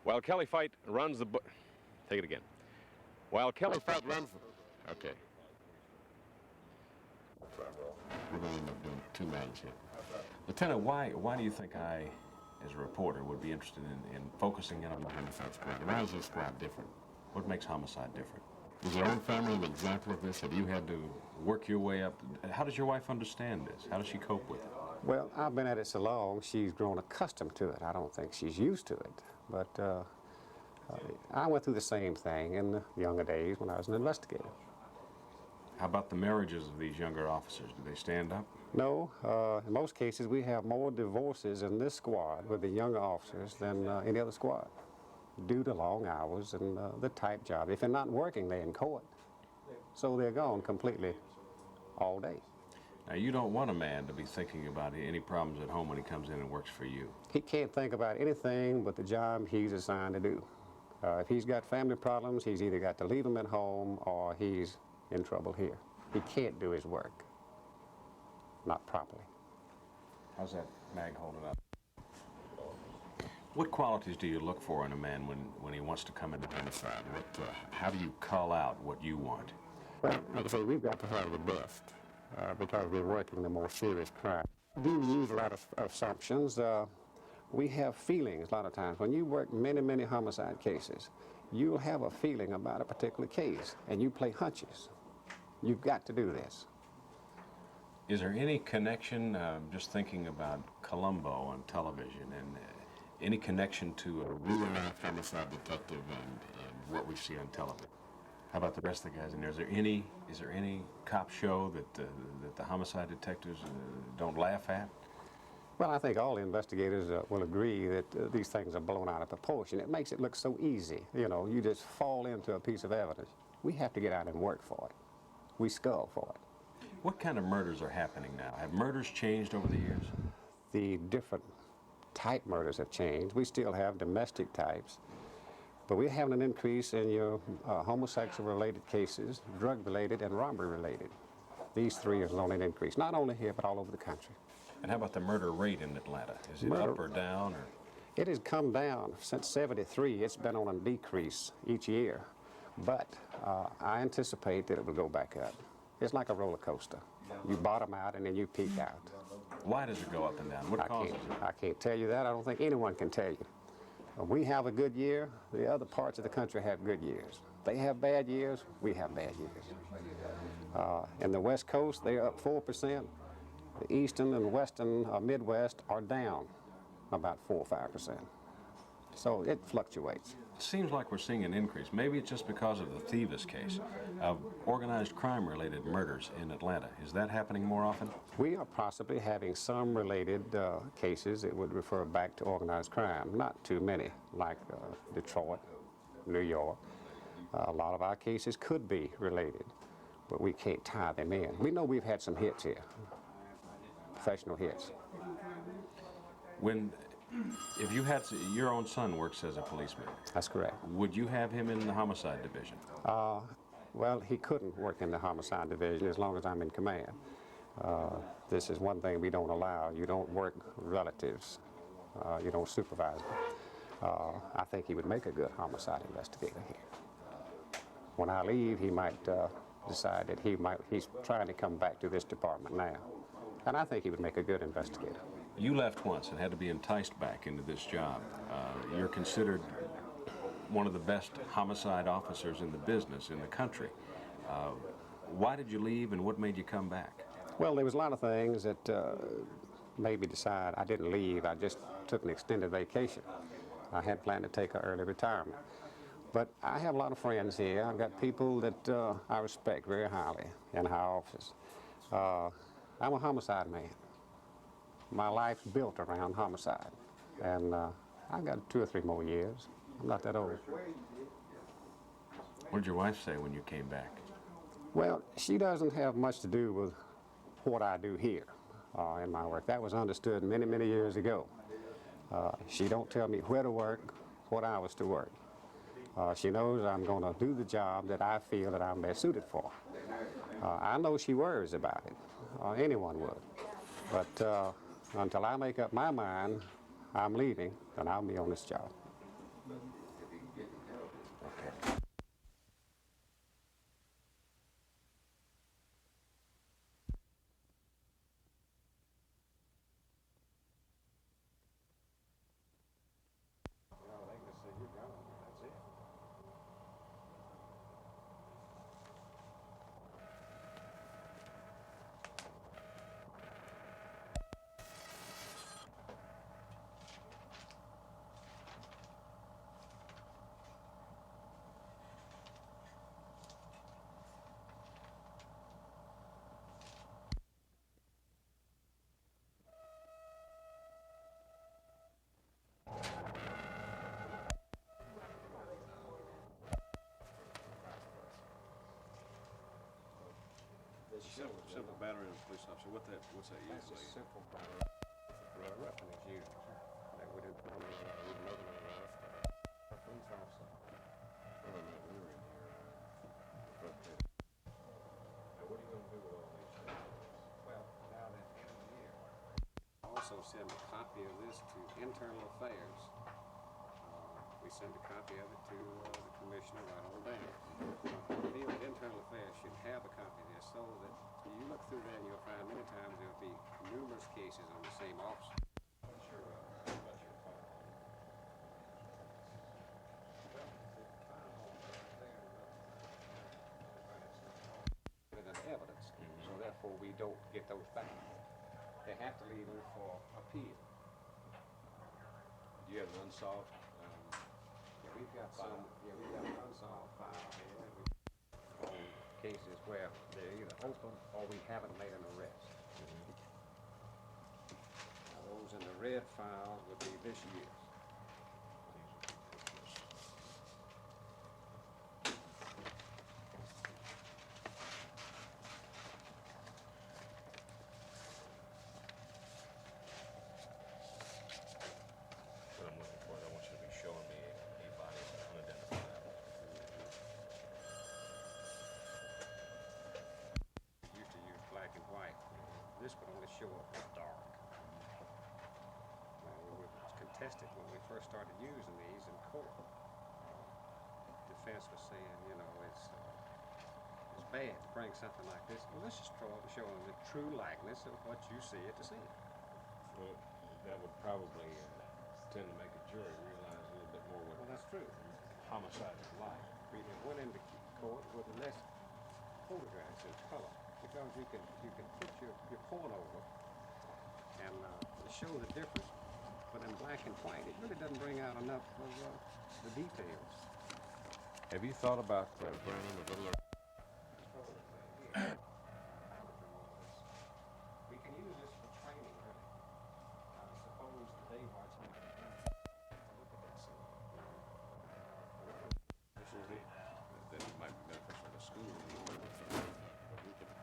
While Kelly Fight runs the... Take it again. While Kelly Fight runs... Okay. We're going to end up doing two matches here. Lieutenant, why do you think I, as a reporter, would be interested in focusing in on the homicide squad? Why is this squad different? What makes homicide different? Is your own family an example of this? Have you had to work your way up? How does your wife understand this? How does she cope with it? Well, I've been at it so long, she's grown accustomed to it. I don't think she's used to it. But I went through the same thing in the younger days when I was an investigator. How about the marriages of these younger officers? Do they stand up? No. In most cases, we have more divorces in this squad with the younger officers than any other squad, due to long hours and the type job. If they're not working, they're in court. So they're gone completely all day. Now, you don't want a man to be thinking about any problems at home when he comes in and works for you. He can't think about anything but the job he's assigned to do. If he's got family problems, he's either got to leave them at home or he's in trouble here. He can't do his work, not properly. How's that mag holding up? What qualities do you look for in a man when he wants to come into homicide? How do you call out what you want? Well, like I say, we've got to have the best because we're working the more serious crime. We use a lot of assumptions. We have feelings a lot of times. When you work many, many homicide cases, you'll have a feeling about a particular case, and you play hunches. You've got to do this. Is there any connection, just thinking about Columbo on television, and any connection to a real-life homicide detective and what we see on television? How about the rest of the guys in there? Is there any cop show that the homicide detectives don't laugh at? Well, I think all the investigators will agree that these things are blown out of proportion. It makes it look so easy. You know, you just fall into a piece of evidence. We have to get out and work for it. We skull for it. What kind of murders are happening now? Have murders changed over the years? The different type murders have changed. We still have domestic types, but we're having an increase in your homosexual-related cases, drug-related, and robbery-related. These three are on an increase, not only here, but all over the country. And how about the murder rate in Atlanta? Is it up or down? Or? It has come down. Since '73, it's been on a decrease each year. But I anticipate that it will go back up. It's like a roller coaster. You bottom out and then you peak out. Why does it go up and down? What causes it? I can't tell you that. I don't think anyone can tell you. We have a good year. The other parts of the country have good years. They have bad years. We have bad years. In the West Coast, they're up 4%. The Eastern and Western Midwest are down about 4 or 5%. So it fluctuates. It seems like we're seeing an increase. Maybe it's just because of the Thieves case of organized crime-related murders in Atlanta. Is that happening more often? We are possibly having some related cases that would refer back to organized crime. Not too many, like Detroit, New York. A lot of our cases could be related, but we can't tie them in. We know we've had some hits here, professional hits. If you had, your own son works as a policeman. That's correct. Would you have him in the homicide division? Well, he couldn't work in the homicide division as long as I'm in command. This is one thing we don't allow. You don't work relatives. You don't supervise them. I think he would make a good homicide investigator here. When I leave, he might decide that he's trying to come back to this department now. And I think he would make a good investigator. You left once and had to be enticed back into this job. You're considered one of the best homicide officers in the business, in the country. Why did you leave and what made you come back? Well, there was a lot of things that made me decide. I didn't leave. I just took an extended vacation. I had planned to take an early retirement. But I have a lot of friends here. I've got people that I respect very highly in our office. I'm a homicide man. My life's built around homicide, and I've got 2 or 3 more years. I'm not that old. What did your wife say when you came back? Well, she doesn't have much to do with what I do here in my work. That was understood many, many years ago. She don't tell me where to work, what hours to work. She knows I'm going to do the job that I feel that I'm best suited for. I know she worries about it. Anyone would. But until I make up my mind I'm leaving, then I'll be on this job. Okay. No, they can just say you're gone. That's it. Simple battery on a police officer. What's that That's a usually? simple battery. A weapon is used. That we didn't put on the police officer. Oh, no, we were in here. But, now what are you going to do with all these things? Well, now that end of the year. Also send a copy of this to Internal Affairs. We send a copy of it to the commissioner right on down. I feel that Internal Affairs should have a copy of this so that you look through there and you'll find many times there'll be numerous cases on the same officer. Sure, about your file. As evidence, so therefore we don't get those back. They have to leave them for appeal. Do you have an unsolved? Yeah, we've got some. Yeah, we've got an unsolved file here on cases where they're either open or we haven't made an arrest. Now, those in the red file would be this year. What I'm looking for, I want you to be showing me a body that's unidentifiable. Used to use black and white. This would only show up as dark. Now, it was contested when we first started using these in court. Defense was saying, you know, it's bad to bring something like this. Well, let's just show them the true likeness of what you see at the scene. Well, that would probably tend to make a jury realize a little bit more Well, what that's true. homicide is like. We went into court with less photographs in color because you can put your point over and show the difference. But in black and white, it really doesn't bring out enough of the details. Have you thought about bringing the little